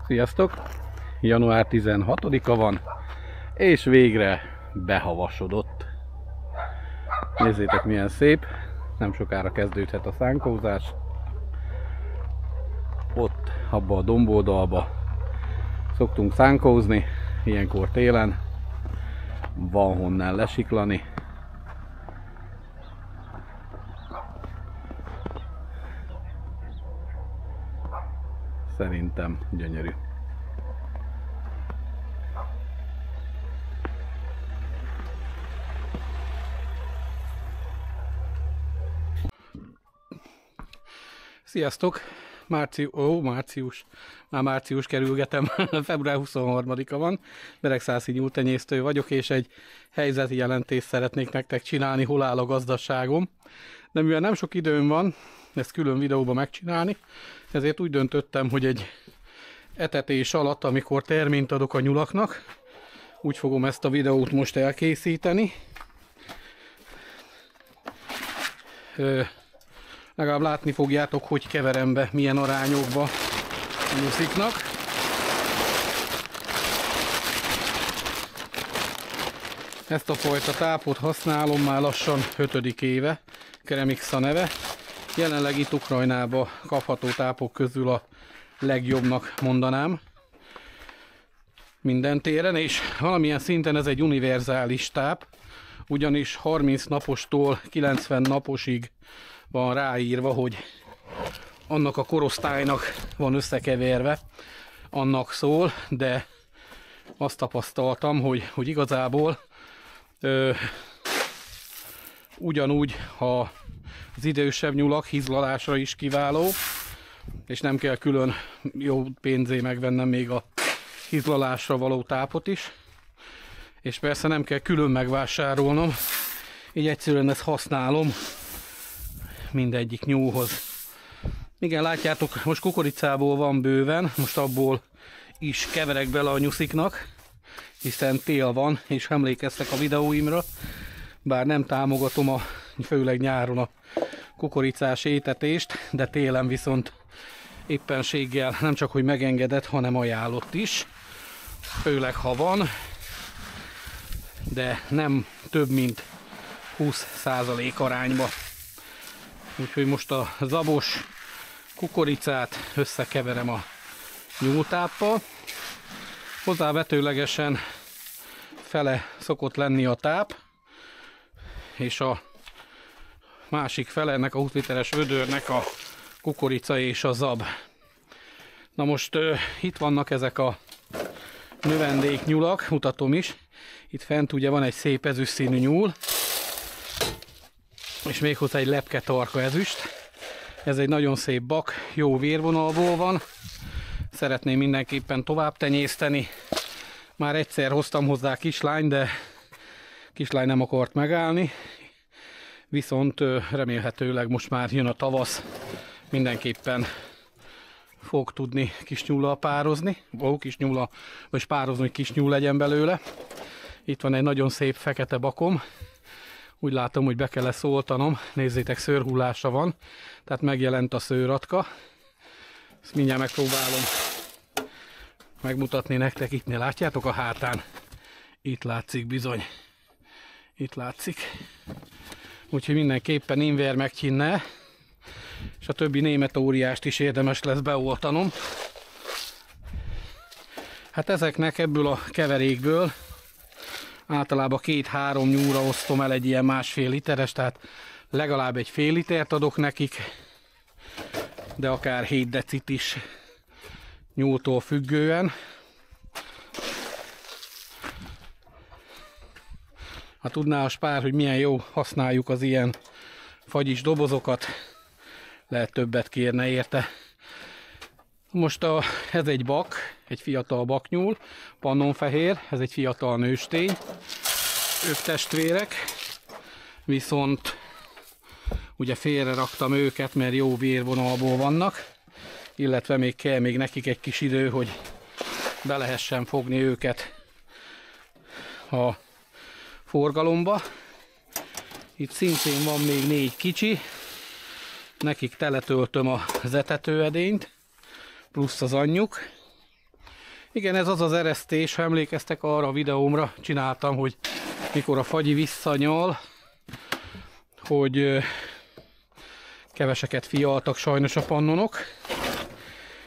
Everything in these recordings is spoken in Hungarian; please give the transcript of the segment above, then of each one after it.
Sziasztok! Január 16-a van, és végre behavasodott. Nézzétek, milyen szép, nem sokára kezdődhet a szánkózás. Ott, abba a domboldalba szoktunk szánkózni, ilyenkor télen. Van honnan lesiklani. Szerintem gyönyörű. Sziasztok! Március kerülgetem, február 23-a van, Beregszászi nyúltenyésztő vagyok, és egy helyzeti jelentést szeretnék nektek csinálni, hol áll a gazdaságom. De mivel nem sok időm van ezt külön videóban megcsinálni, ezért úgy döntöttem, hogy egy etetés alatt, amikor terményt adok a nyulaknak, úgy fogom ezt a videót most elkészíteni. Legalább látni fogjátok, hogy keverem be, milyen arányokba a nyusziknak. Ezt a fajta tápot használom már lassan 5. éve, Keremixa neve. Jelenleg itt Ukrajnában kapható tápok közül a legjobbnak mondanám minden téren, és valamilyen szinten ez egy univerzális táp, ugyanis 30 napostól 90 naposig van ráírva, hogy annak a korosztálynak van összekeverve, annak szól, de azt tapasztaltam, hogy igazából ugyanúgy, ha az idősebb nyulak hízlalásra is kiváló, és nem kell külön jó pénzé megvennem még a hízlalásra való tápot is, és persze nem kell külön megvásárolnom, így egyszerűen ezt használom mindegyik nyúlhoz. Igen, látjátok, most kukoricából van bőven, most abból is keverek bele a nyusziknak, hiszen tél van, és emlékeztek a videóimra, bár nem támogatom főleg nyáron a kukoricás étetést, de télen viszont éppenséggel nem csak hogy megengedett, hanem ajánlott is, főleg ha van, de nem több mint 20% arányba. Úgyhogy most a zabos kukoricát összekeverem a nyúltáppal. Hozzávetőlegesen fele szokott lenni a táp, és a másik fele ennek a 20 literes vödörnek a kukorica és a zab. Na most itt vannak ezek a növendéknyulak, mutatom is. Itt fent ugye van egy szép ezüstszínű nyúl, és méghozzá egy lepke tarka ezüst. Ez egy nagyon szép bak, jó vérvonalból van. Szeretném mindenképpen tovább tenyészteni. Már egyszer hoztam hozzá kislány, de kislány nem akart megállni. Viszont remélhetőleg most már jön a tavasz, mindenképpen fog tudni kisnyúllal pározni. Kisnyúllal, vagy pározni, hogy kisnyúl legyen belőle. Itt van egy nagyon szép fekete bakom. Úgy látom, hogy be kell szóltanom. Nézzétek, szőrhullása van. Tehát megjelent a szőratka. Ezt mindjárt megpróbálom megmutatni nektek. Itt látjátok a hátán? Itt látszik bizony. Itt látszik. Úgyhogy mindenképpen Invermectinnel és a többi német óriást is érdemes lesz beoltanom. Hát ezeknek ebből a keverékből általában 2-3 nyúlra osztom el egy ilyen 1,5 literes, tehát legalább egy fél litert adok nekik, de akár 7 decit is nyúltól függően. Ha tudná a spár, hogy milyen jó használjuk az ilyen fagyis dobozokat, lehet többet kérne érte. Most ez egy bak, egy fiatal baknyúl, pannonfehér, ez egy fiatal nőstény. Ők testvérek, viszont ugye félre raktam őket, mert jó vérvonalból vannak, illetve még kell még nekik egy kis idő, hogy be lehessen fogni őket a forgalomba. Itt szintén van még 4 kicsi, nekik teletöltöm az etetőedényt, plusz az anyjuk. Igen, ez az az eresztés, ha emlékeztek arra a videómra, csináltam, hogy mikor a fagyi visszanyal, hogy keveseket fialtak sajnos a pannonok.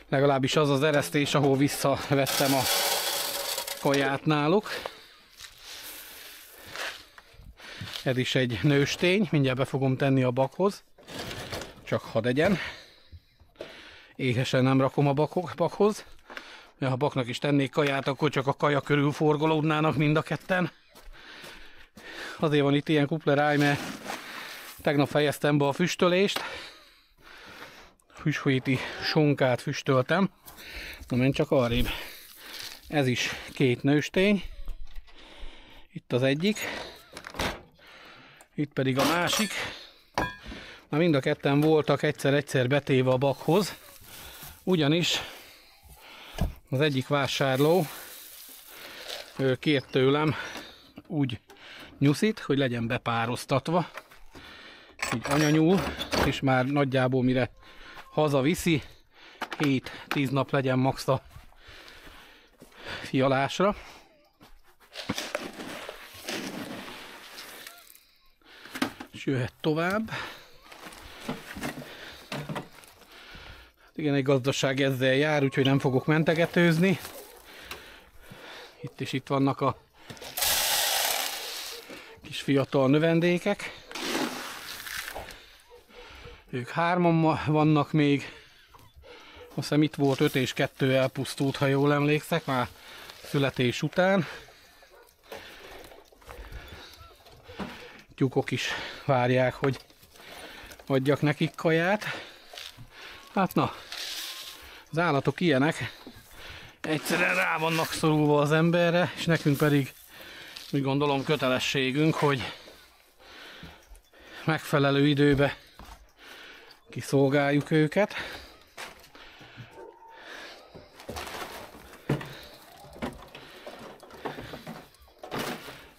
Legalábbis az az eresztés, ahol visszavettem a kaját náluk. Ez is egy nőstény, mindjárt be fogom tenni a bakhoz. Csak hadd egyen. Éhesen nem rakom a bakhoz. Ha a baknak is tennék kaját, akkor csak a kaja körül forgolódnának mind a ketten. Azért van itt ilyen kupleráj, mert tegnap fejeztem be a füstölést. Húsvéti sonkát füstöltem. Na menj csak arrébb. Ez is 2 nőstény. Itt az egyik. Itt pedig a másik. Na mind a ketten voltak egyszer-egyszer betéve a bakhoz. Ugyanis az egyik vásárló kért tőlem úgy nyuszit, hogy legyen bepároztatva. Így anyanyúl, és már nagyjából mire hazaviszi, 7-10 nap legyen max a fialásra. És jöhet tovább. Igen, egy gazdaság ezzel jár, úgyhogy nem fogok mentegetőzni. Itt is itt vannak a kis fiatal növendékek. Ők 3-an vannak még. Azt hiszem itt volt 5 és 2 elpusztult, ha jól emlékszek, már születés után. Tyúkok is várják, hogy adjak nekik kaját. Hát na, az állatok ilyenek. Egyszerűen rá vannak szorulva az emberre, és nekünk pedig úgy gondolom kötelességünk, hogy megfelelő időbe kiszolgáljuk őket.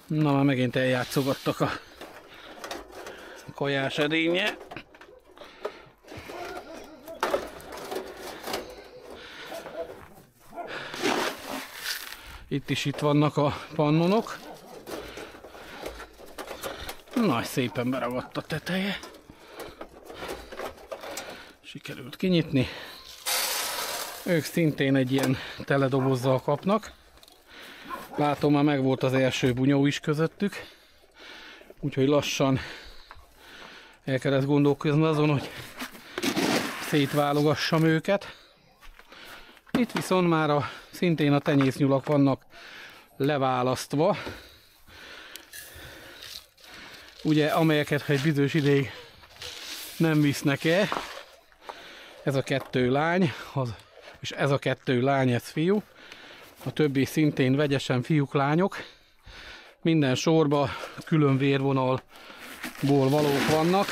Na, már megint eljátszogattak a kajás edénye. Itt is itt vannak a pannonok. Na, szépen beragadt a teteje. Sikerült kinyitni. Ők szintén egy ilyen teledobozzal kapnak. Látom, már megvolt az első bunyó is közöttük. Úgyhogy lassan el kellett gondolkozni azon, hogy szétválogassam őket. Itt viszont már szintén a tenyésznyulak vannak leválasztva. Ugye, amelyeket egy bizonyos ideig nem visznek el. Ez a 2 lány, és ez a 2 lány, ez fiú. A többi szintén vegyesen fiúk, lányok. Minden sorba külön vérvonalból valók vannak.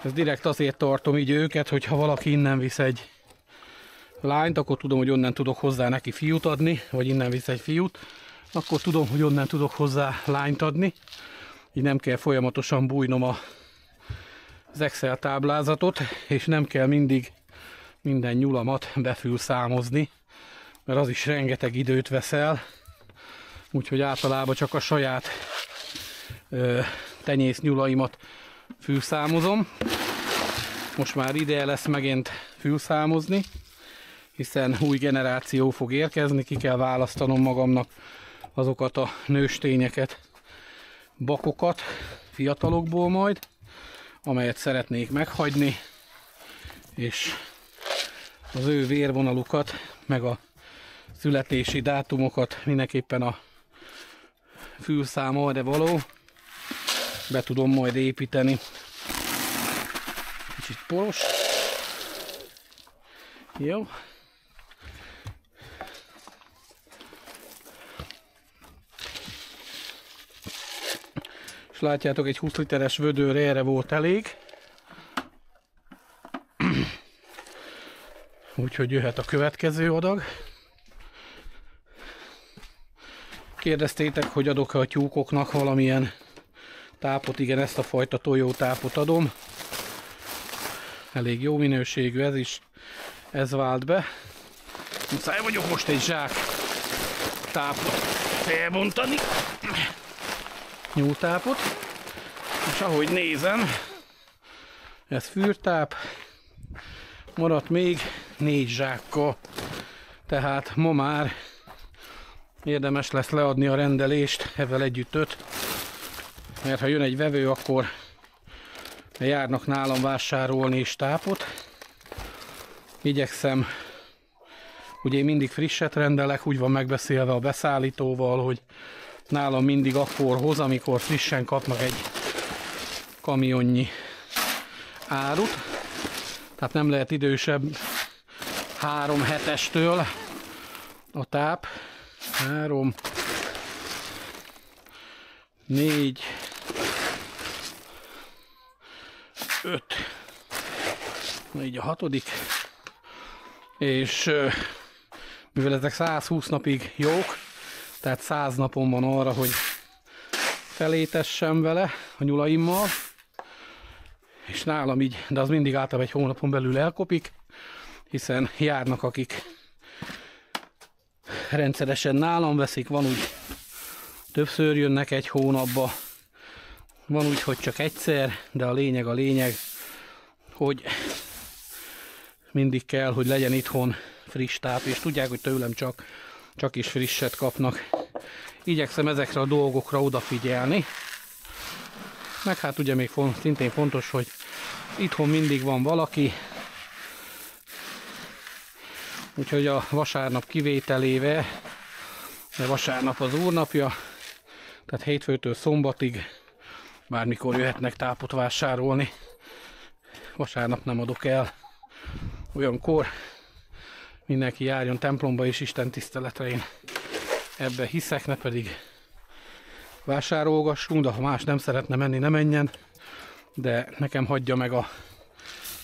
Ez direkt azért tartom így őket, hogy ha valaki innen visz egy lányt, akkor tudom, hogy onnan tudok hozzá neki fiút adni, vagy innen visz egy fiút, akkor tudom, hogy onnan tudok hozzá lányt adni. Így nem kell folyamatosan bújnom az Excel táblázatot, és nem kell mindig minden nyulamat befülszámozni, mert az is rengeteg időt vesz el. Úgyhogy általában csak a saját tenyésznyulaimat fülszámozom. Most már ideje lesz megint fülszámozni, hiszen új generáció fog érkezni, ki kell választanom magamnak azokat a nőstényeket, bakokat, fiatalokból majd, amelyet szeretnék meghagyni, és az ő vérvonalukat, meg a születési dátumokat mindenképpen a fülszámolra való be tudom majd építeni. Kicsit poros. Jó. És látjátok, egy 20 literes vödőre erre volt elég. Úgyhogy jöhet a következő adag. Kérdeztétek, hogy adok-e a tyúkoknak valamilyen tápot. Igen, ezt a fajta tojótápot adom. Elég jó minőségű ez is. Ez vált be. Muszáj vagyok most egy zsák tápot felbontani. Nyúltápot. És ahogy nézem, ez fűrtáp, maradt még 4 zsákkal. Tehát ma már érdemes lesz leadni a rendelést, ezzel együtt 5. Mert ha jön egy vevő, akkor járnak nálam vásárolni is tápot. Igyekszem, ugye én mindig frisset rendelek, úgy van megbeszélve a beszállítóval, hogy nálam mindig akkor hoz, amikor frissen kapnak egy kamionnyi árut. Tehát nem lehet idősebb 3 hetestől a táp. 3, 4, 5, így a 6. És mivel ezek 120 napig jók, tehát 100 napon van arra, hogy felétessem vele a nyulaimmal, és nálam így, de az mindig általában egy hónapon belül elkopik, hiszen járnak, akik rendszeresen nálam veszik, van úgy többször jönnek egy hónapba, van úgy, hogy csak egyszer, de a lényeg, hogy mindig kell, hogy legyen itthon friss táp, és tudják, hogy tőlem csak is frisset kapnak. Igyekszem ezekre a dolgokra odafigyelni. Meg hát ugye még szintén fontos, hogy itthon mindig van valaki, úgyhogy a vasárnap kivételével, de vasárnap az úrnapja, tehát hétfőtől szombatig bármikor jöhetnek tápot vásárolni. Vasárnap nem adok el. Olyankor mindenki járjon templomba és Isten tiszteletre, én ebbe hiszek, ne pedig vásárolgassunk, de ha más nem szeretne menni, ne menjen, de nekem hagyja meg a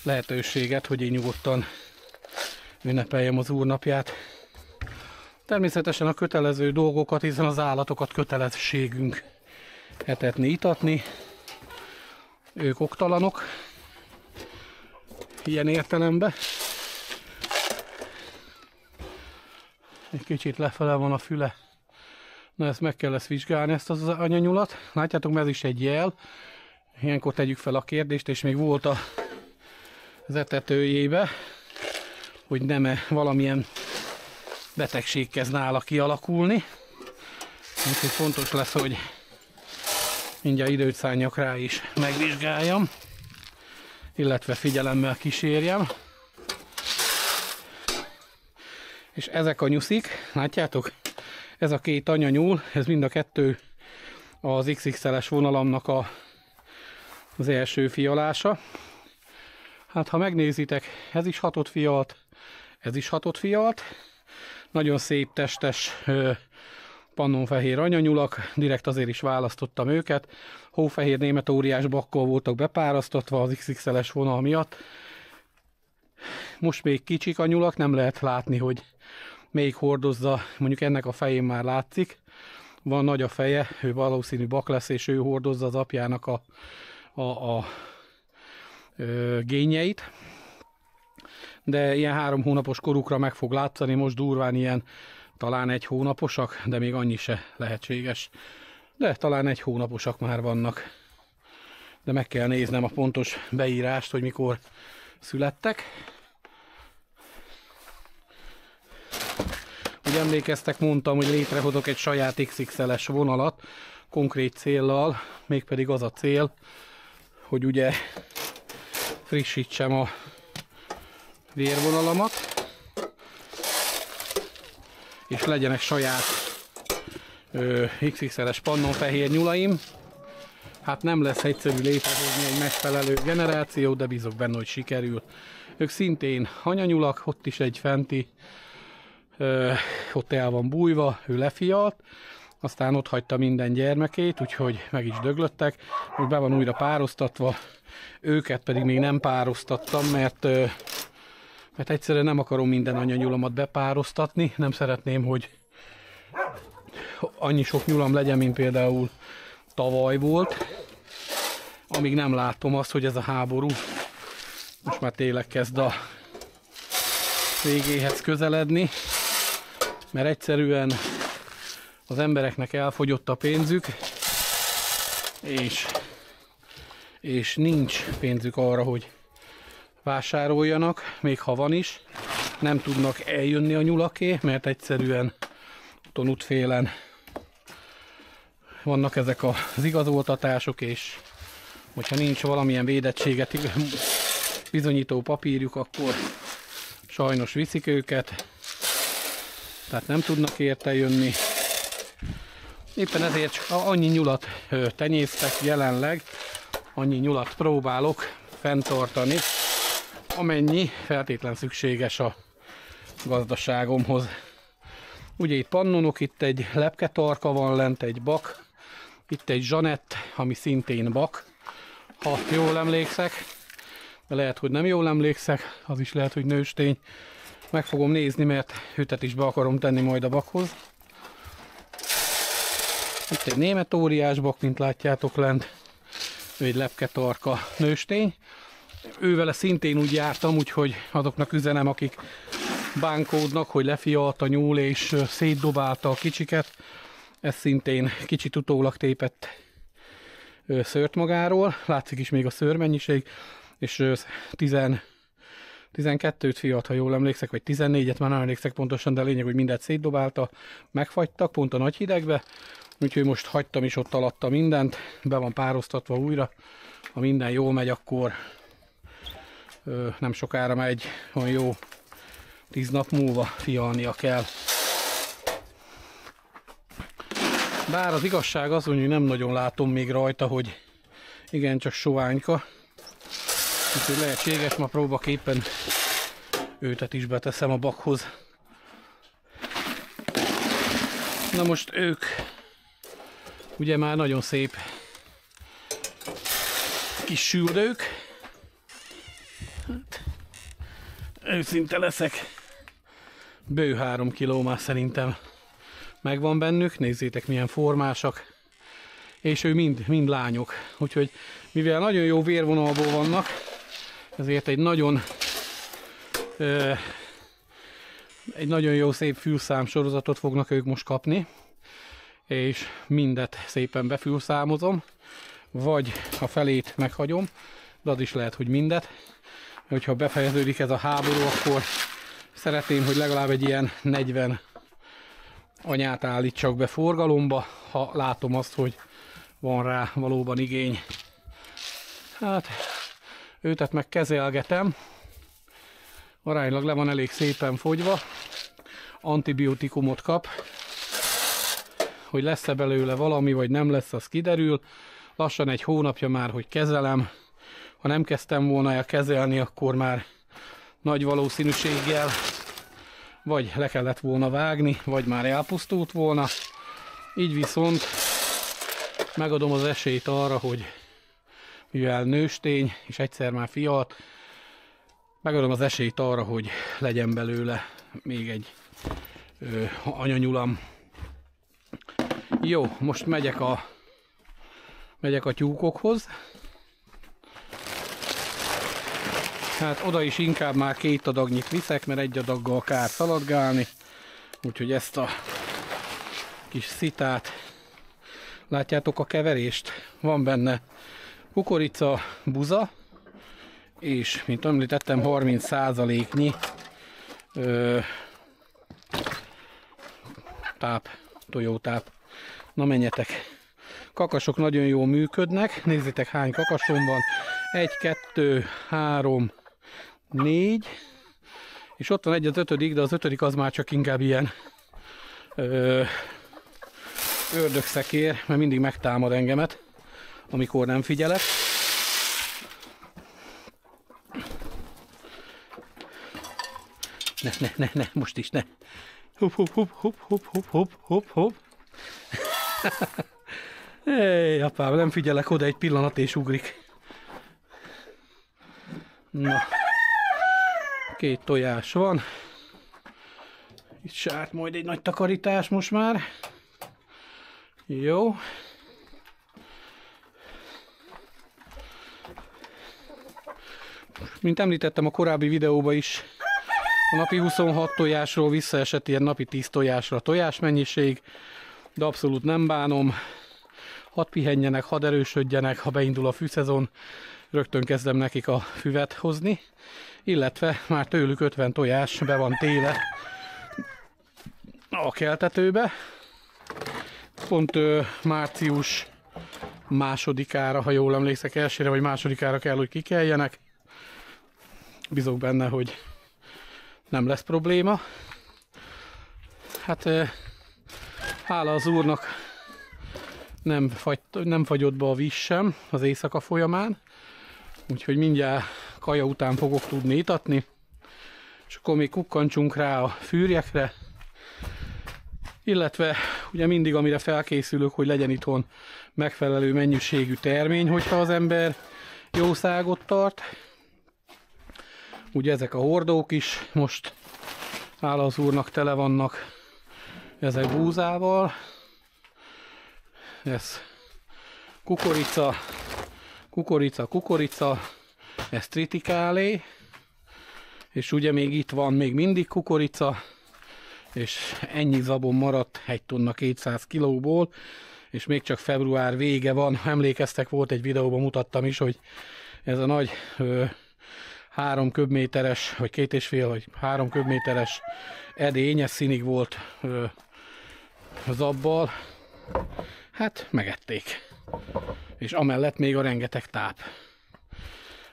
lehetőséget, hogy én nyugodtan ünnepeljem az úrnapját. Természetesen a kötelező dolgokat, hiszen az állatokat kötelességünk etetni, itatni. Ők oktalanok, ilyen értelemben. Egy kicsit lefele van a füle. Na, ezt meg kell vizsgálni, ezt az anyanyulat. Látjátok, ez is egy jel. Ilyenkor tegyük fel a kérdést, és még volt az etetőjébe, hogy nem-e valamilyen betegség kezd nála kialakulni. Úgyhogy fontos lesz, hogy mindjárt időt szálljak rá is megvizsgáljam, illetve figyelemmel kísérjem. És ezek a nyuszik, látjátok? Ez a 2 anyanyúl, ez mind a 2 az XXL-es vonalamnak az első fialása. Hát ha megnézitek, ez is 6 fialt, ez is 6 fialt. Nagyon szép testes pannonfehér anyanyulak, direkt azért is választottam őket. Hófehér német óriás bakkal voltak bepárasztatva az XXL-es vonal miatt. Most még kicsik a nyulak, nem lehet látni, hogy melyik hordozza, mondjuk ennek a fején már látszik. Van nagy a feje, ő valószínű bak lesz, és ő hordozza az apjának a génjeit. De ilyen 3 hónapos korukra meg fog látszani, most durván ilyen talán 1 hónaposak, de még annyi se lehetséges. De talán 1 hónaposak már vannak. De meg kell néznem a pontos beírást, hogy mikor születtek. Úgy emlékeztek, mondtam, hogy létrehozok egy saját XXL-es vonalat, konkrét céllal, mégpedig az a cél, hogy ugye frissítsem a vérvonalamat, és legyenek saját XXL-es pannonfehér nyulaim. Hát nem lesz egyszerű létrehozni egy megfelelő generációt, de bízok benne, hogy sikerül. Ők szintén anyanyulak, ott is egy fenti, ott el van bújva, ő lefialt, aztán ott hagyta minden gyermekét, úgyhogy meg is döglöttek, úgy be van újra pároztatva, őket pedig még nem pároztattam, mert egyszerűen nem akarom minden anyanyulamat bepároztatni, nem szeretném, hogy annyi sok nyulam legyen, mint például tavaly volt, amíg nem látom azt, hogy ez a háború most már tényleg kezd a végéhez közeledni. mert egyszerűen az embereknek elfogyott a pénzük, és nincs pénzük arra, hogy vásároljanak, még ha van is. Nem tudnak eljönni a nyulaké, mert egyszerűen úton útfélen vannak ezek az igazoltatások, és hogyha nincs valamilyen védettséget bizonyító papírjuk, akkor sajnos viszik őket, tehát nem tudnak érte jönni. Éppen ezért csak annyi nyulat tenyésztek jelenleg, annyi nyulat próbálok fenntartani, amennyi feltétlen szükséges a gazdaságomhoz. Ugye itt pannonok, itt egy lepketarka van lent, egy bak, itt egy zsanett, ami szintén bak, ha jól emlékszek, de lehet, hogy nem jól emlékszek, az is lehet, hogy nőstény. Meg fogom nézni, mert hütet is be akarom tenni majd a bakhoz. Itt egy német óriás bak, mint látjátok lent, ő egy lepketarka nőstény. Ővele szintén úgy jártam, úgyhogy azoknak üzenem, akik bánkódnak, hogy lefialt a nyúl és szétdobálta a kicsiket. Ez szintén kicsit utólag tépett szőrt magáról, látszik is még a szőrmennyiség, és 12-t fialt, ha jól emlékszek, vagy 14-et, már nem emlékszek pontosan, de a lényeg, hogy mindent szétdobálta, megfagytak pont a nagy hidegbe, úgyhogy most hagytam is ott alatta mindent, be van pároztatva újra, ha minden jól megy, akkor nem sokára megy, olyan jó 10 nap múlva fialnia kell. Bár az igazság az, hogy nem nagyon látom még rajta, hogy igencsak soványka. Úgyhogy lehetséges, ma próbaképpen őtet is beteszem a bakhoz. Na most ők ugye már nagyon szép kis sürdők. Hát, őszinte leszek. Bő 3 kiló már szerintem megvan bennük, nézzétek milyen formásak, és ő mind lányok, úgyhogy mivel nagyon jó vérvonalból vannak, ezért egy nagyon jó szép fülszám sorozatot fognak ők most kapni, és mindet szépen befülszámozom, vagy a felét meghagyom, de az is lehet, hogy mindet, hogyha befejeződik ez a háború, akkor szeretném, hogy legalább egy ilyen 40 anyát állítsak be forgalomba, ha látom azt, hogy van rá valóban igény. Hát, őtet meg kezelgetem. Aránylag le van elég szépen fogyva. Antibiotikumot kap. Hogy lesz-e belőle valami, vagy nem lesz, az kiderül. Lassan egy hónapja már, hogy kezelem. Ha nem kezdtem volna el kezelni, akkor már nagy valószínűséggel vagy le kellett volna vágni, vagy már elpusztult volna. Így viszont megadom az esélyt arra, hogy mivel nőstény, és egyszer már fialt, megadom az esélyt arra, hogy legyen belőle még egy anyanyulam. Jó, most megyek a tyúkokhoz. Hát oda is inkább már 2 adagnyit viszek, mert egy adaggal kár szaladgálni. Úgyhogy ezt a kis szitát, látjátok a keverést? Van benne kukorica, buza, és mint említettem 30%-nyi tojótáp. Na menjetek! Kakasok nagyon jól működnek, nézzétek hány kakasom van. 1, 2, 3, 4, és ott van egy az 5., de az 5. az már csak inkább ilyen ördögszekér, mert mindig megtámad engemet, amikor nem figyelek. Ne, most is ne. Hopp. Hey, apám, nem figyelek oda egy pillanat és ugrik. Na, 2 tojás van. Itt sárt majd egy nagy takarítás most már. Jó. Mint említettem a korábbi videóban is, A napi 26 tojásról visszaesett ilyen napi 10 tojásra a tojásmennyiség, de abszolút nem bánom. Hadd pihenjenek, hadd erősödjenek, ha beindul a fűszezon, rögtön kezdem nekik a füvet hozni, illetve már tőlük 50 tojás be van téle a keltetőbe. Pont március másodikára, ha jól emlékszek, elsőre vagy másodikára kell, hogy kikeljenek. Bízok benne, hogy nem lesz probléma. Hát hála az úrnak nem fagyott be a víz sem az éjszaka folyamán. Úgyhogy mindjárt kaja után fogok tudni itatni. És akkor még kukkantsunk rá a fűrjekre. Illetve ugye mindig amire felkészülök, hogy legyen itthon megfelelő mennyiségű termény, hogyha az ember jószágot tart. Ugye ezek a hordók is most hála az úrnak tele vannak ezek búzával. Ez kukorica, ez tritikálé, és ugye még itt van még mindig kukorica, és ennyi zabon maradt 1 tonna 200 kilóból, és még csak február vége van. Emlékeztek, volt egy videóban, mutattam is, hogy ez a nagy 3 köbméteres, vagy 2,5 vagy 3 köbméteres edény, ez színig volt zabbal. Hát megették. És amellett még a rengeteg táp.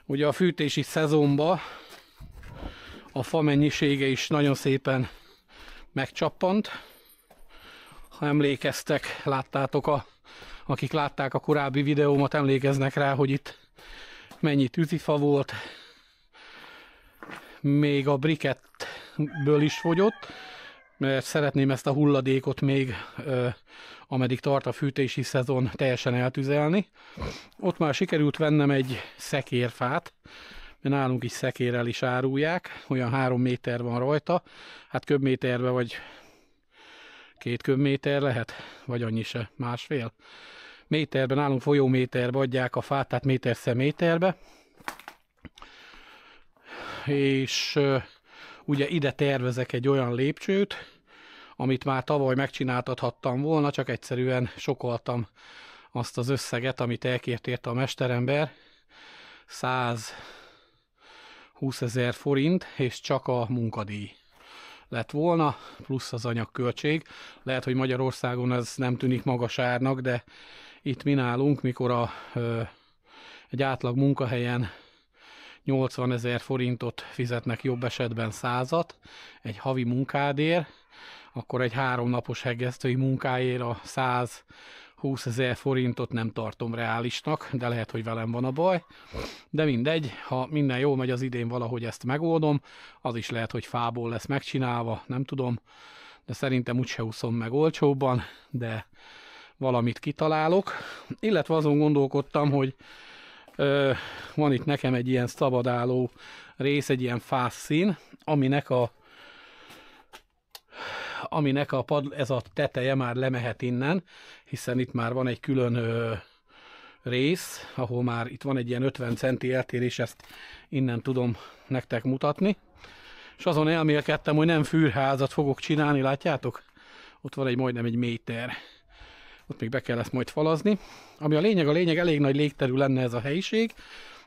Ugye a fűtési szezonban a fa mennyisége is nagyon szépen megcsappant. Ha emlékeztek, láttátok, akik látták a korábbi videómat, emlékeznek rá, hogy itt mennyi tűzifa volt. Még a brikettből is fogyott, mert szeretném ezt a hulladékot még, ameddig tart a fűtési szezon, teljesen eltüzelni. Ott már sikerült vennem egy szekérfát, mert nálunk is szekérrel is árulják, olyan 3 méter van rajta, hát köbméterbe vagy 2 köbméter lehet, vagy annyi se, 1,5 méterben, nálunk folyóméterbe adják a fát, tehát méter méterbe. És ugye ide tervezek egy olyan lépcsőt, amit már tavaly megcsináltathattam volna, csak egyszerűen sokoltam azt az összeget, amit elkért érte a mesterember, 120 000 forint, és csak a munkadíj lett volna, plusz az anyagköltség. Lehet, hogy Magyarországon ez nem tűnik magas árnak, de itt mi nálunk, mikor egy átlag munkahelyen 80 000 forintot fizetnek, jobb esetben 100-at egy havi munkádért, akkor egy 3 napos hegesztői munkáért a 120 000 forintot nem tartom reálisnak, de lehet, hogy velem van a baj. De mindegy, ha minden jól megy, az idén valahogy ezt megoldom, az is lehet, hogy fából lesz megcsinálva, nem tudom, de szerintem úgyse úszom meg olcsóbban, de valamit kitalálok. Illetve azon gondolkodtam, hogy van itt nekem egy ilyen szabadálló rész, egy ilyen fásszín, aminek ez a teteje már lemehet innen, hiszen itt már van egy külön rész, ahol már itt van egy ilyen 50 centi eltérés, ezt innen tudom nektek mutatni. És azon elmélkedtem, hogy nem fűrházat fogok csinálni, látjátok? Ott van majdnem 1 méter. Ott még be kell ezt majd falazni. Ami a lényeg, elég nagy légterű lenne ez a helyiség,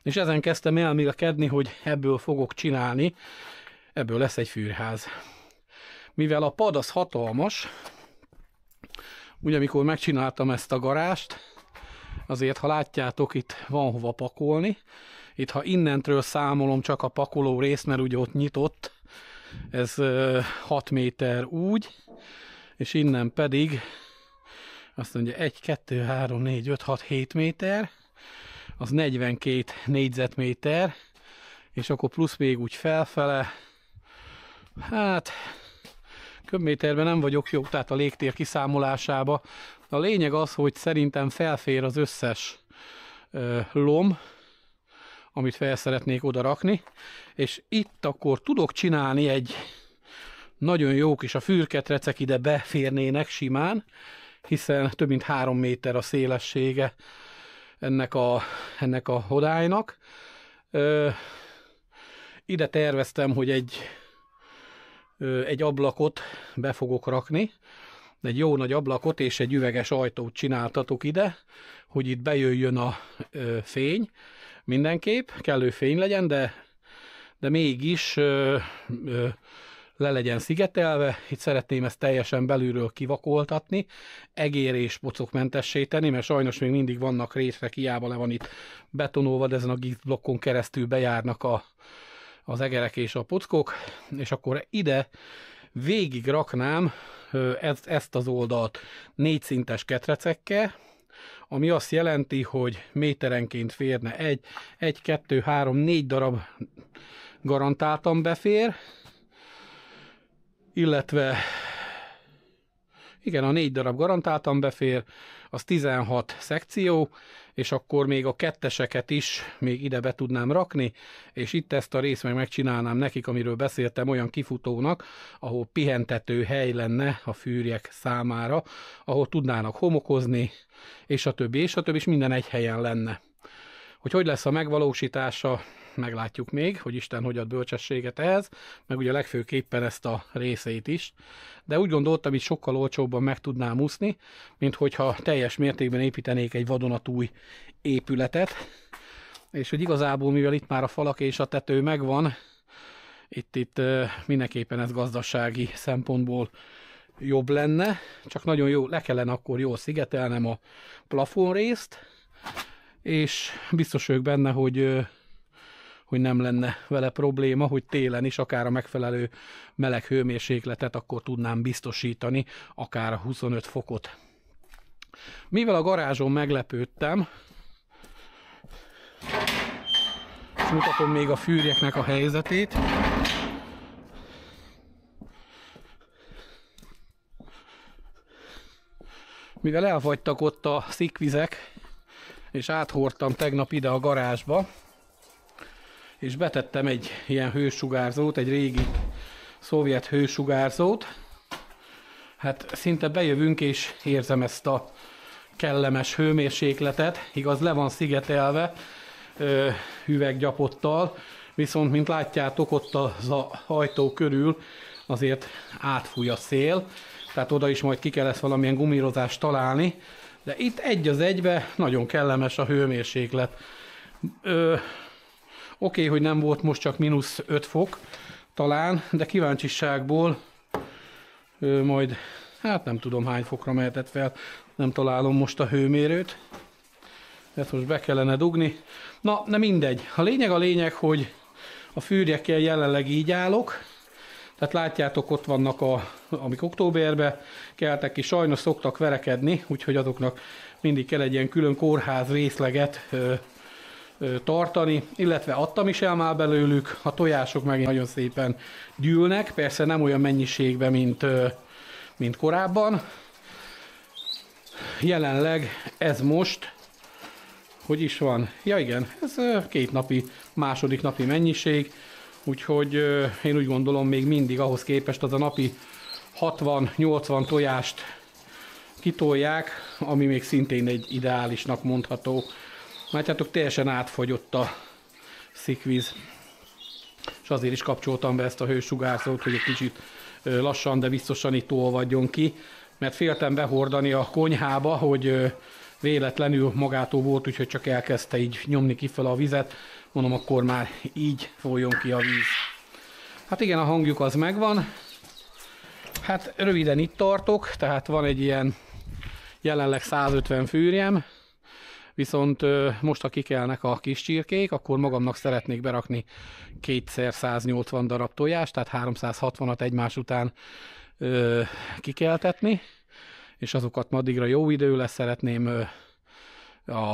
és ezen kezdtem elmélkedni, hogy ebből fogok csinálni, ebből lesz egy fűrház. Mivel a pad az hatalmas, ugye amikor megcsináltam ezt a garást, azért ha látjátok, itt van hova pakolni. Itt ha innentről számolom csak a pakoló részt, mert ugye ott nyitott, ez 6 méter úgy, és innen pedig azt mondja 1, 2, 3, 4, 5, 6, 7 méter, az 42 négyzetméter, és akkor plusz még úgy felfele, hát köbméterben nem vagyok jó, tehát a légtér kiszámolásába. A lényeg az, hogy szerintem felfér az összes lom, amit fel szeretnék oda rakni, és itt akkor tudok csinálni egy nagyon jó kis, a fürketrecek ide beférnének simán, hiszen több mint 3 méter a szélessége ennek a hodálynak. Ide terveztem, hogy egy egy ablakot be fogok rakni, egy jó nagy ablakot és egy üveges ajtót csináltatok ide, hogy itt bejöjjön a fény mindenképp, kellő fény legyen, de mégis le legyen szigetelve. Itt szeretném ezt teljesen belülről kivakoltatni, egér és pocokmentessé tenni, mert sajnos még mindig vannak részek, hiába le van itt betonolva, de ezen a gipszblokkon keresztül bejárnak az egerek és a pockok, és akkor ide végig raknám ezt az oldalt 4 szintes ketrecekkel, ami azt jelenti, hogy méterenként férne 1, 2, 3, 4 darab garantáltan befér, illetve igen, a 4 darab garantáltan befér, az 16 szekció, és akkor még a ketteseket is még ide be tudnám rakni, és itt ezt a részt megcsinálnám nekik, amiről beszéltem, olyan kifutónak, ahol pihentető hely lenne a fűrjek számára, ahol tudnának homokozni, és a többi, és minden egy helyen lenne. Hogy lesz a megvalósítása, meglátjuk még, hogy Isten hogy ad bölcsességet ehhez, meg ugye legfőképpen ezt a részét is. De úgy gondoltam, hogy sokkal olcsóbban meg tudnám úszni, mint hogyha teljes mértékben építenék egy vadonatúj épületet. És hogy igazából, mivel itt már a falak és a tető megvan, itt mindenképpen ez gazdasági szempontból jobb lenne, csak nagyon jó, le kellene akkor jól szigetelnem a plafon részt, és biztos vagyok benne, hogy nem lenne vele probléma, hogy télen is akár a megfelelő meleg hőmérsékletet akkor tudnám biztosítani, akár a 25 fokot. Mivel a garázson meglepődtem, és mutatom még a fűrjeknek a helyzetét. Mivel elfagytak ott a szikvizek, és áthordtam tegnap ide a garázsba, és betettem egy ilyen hősugárzót, egy régi szovjet hősugárzót. Hát szinte bejövünk, és érzem ezt a kellemes hőmérsékletet. Igaz, le van szigetelve üveggyapottal, viszont, mint látjátok, ott az ajtó körül azért átfúj a szél, tehát oda is majd ki kell ezt valamilyen gumírozást találni, de itt egy az egybe nagyon kellemes a hőmérséklet. Oké, hogy nem volt most csak -5 fok talán, de kíváncsiságból majd, hát nem tudom hány fokra mehetett fel, nem találom most a hőmérőt. Ezt most be kellene dugni. Na, de mindegy. A lényeg, hogy a fűrjekkel jelenleg így állok. Tehát látjátok, ott vannak, amik októberben keltek ki, sajnos szoktak verekedni, úgyhogy azoknak mindig kell egy ilyen külön kórház részleget tartani, illetve adtam is el már belőlük, a tojások meg nagyon szépen gyűlnek, persze nem olyan mennyiségben, mint korábban. Jelenleg ez most, hogy is van? Ja igen, ez 2 napi, második napi mennyiség, úgyhogy én úgy gondolom, még mindig ahhoz képest az a napi 60-80 tojást kitolják, ami még szintén egy ideálisnak mondható. Látjátok, teljesen átfogyott a szikvíz, és azért is kapcsoltam be ezt a hősugárzót, hogy egy kicsit lassan, de biztosan itt olvadjon ki, mert féltem behordani a konyhába, hogy véletlenül magától volt, úgyhogy csak elkezdte így nyomni kifele a vizet, mondom, akkor már így folyjon ki a víz. Hát igen, a hangjuk az megvan, hát röviden itt tartok, tehát van egy ilyen jelenleg 150 fűrjem, viszont most, ha kikelnek a kis csirkék, akkor magamnak szeretnék berakni 2x180 darab tojást, tehát 360-at egymás után kikeltetni, és azokat ma addigra jó idő lesz, szeretném a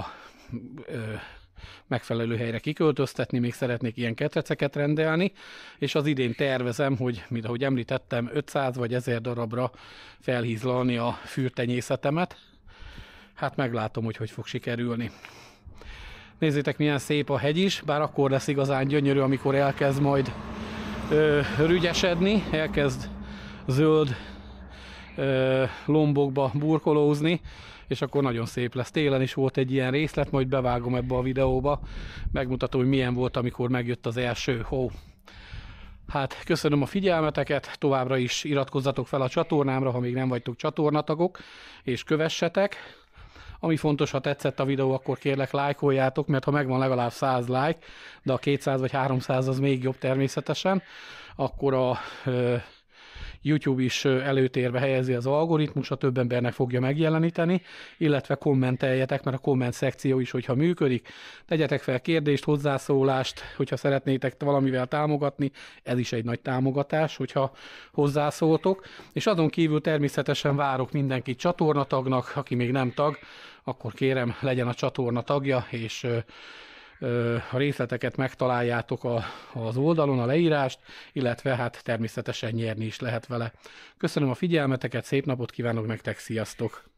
megfelelő helyre kiköltöztetni, még szeretnék ilyen ketreceket rendelni, és az idén tervezem, hogy, mint ahogy említettem, 500 vagy 1000 darabra felhízlalni a fűrtenyészetemet. Hát meglátom, hogy fog sikerülni. Nézzétek, milyen szép a hegy is, bár akkor lesz igazán gyönyörű, amikor elkezd majd rügyesedni, elkezd zöld lombokba burkolózni, és akkor nagyon szép lesz. Télen is volt egy ilyen részlet, majd bevágom ebbe a videóba, megmutatom, hogy milyen volt, amikor megjött az első hó. Hát köszönöm a figyelmeteket, továbbra is iratkozzatok fel a csatornámra, ha még nem vagytok csatornatagok, és kövessetek. Ami fontos, ha tetszett a videó, akkor kérlek lájkoljátok, mert ha megvan legalább 100 like, de a 200 vagy 300 az még jobb természetesen, akkor a YouTube is előtérbe helyezi az algoritmusra, több embernek fogja megjeleníteni, illetve kommenteljetek, mert a komment szekció is, hogyha működik, tegyetek fel kérdést, hozzászólást, hogyha szeretnétek valamivel támogatni, ez is egy nagy támogatás, hogyha hozzászóltok, és azon kívül természetesen várok mindenkit csatornatagnak, aki még nem tag, akkor kérem, legyen a csatorna tagja, és a részleteket megtaláljátok az oldalon, a leírást, illetve hát természetesen nyerni is lehet vele. Köszönöm a figyelmeteket, szép napot kívánok nektek, sziasztok!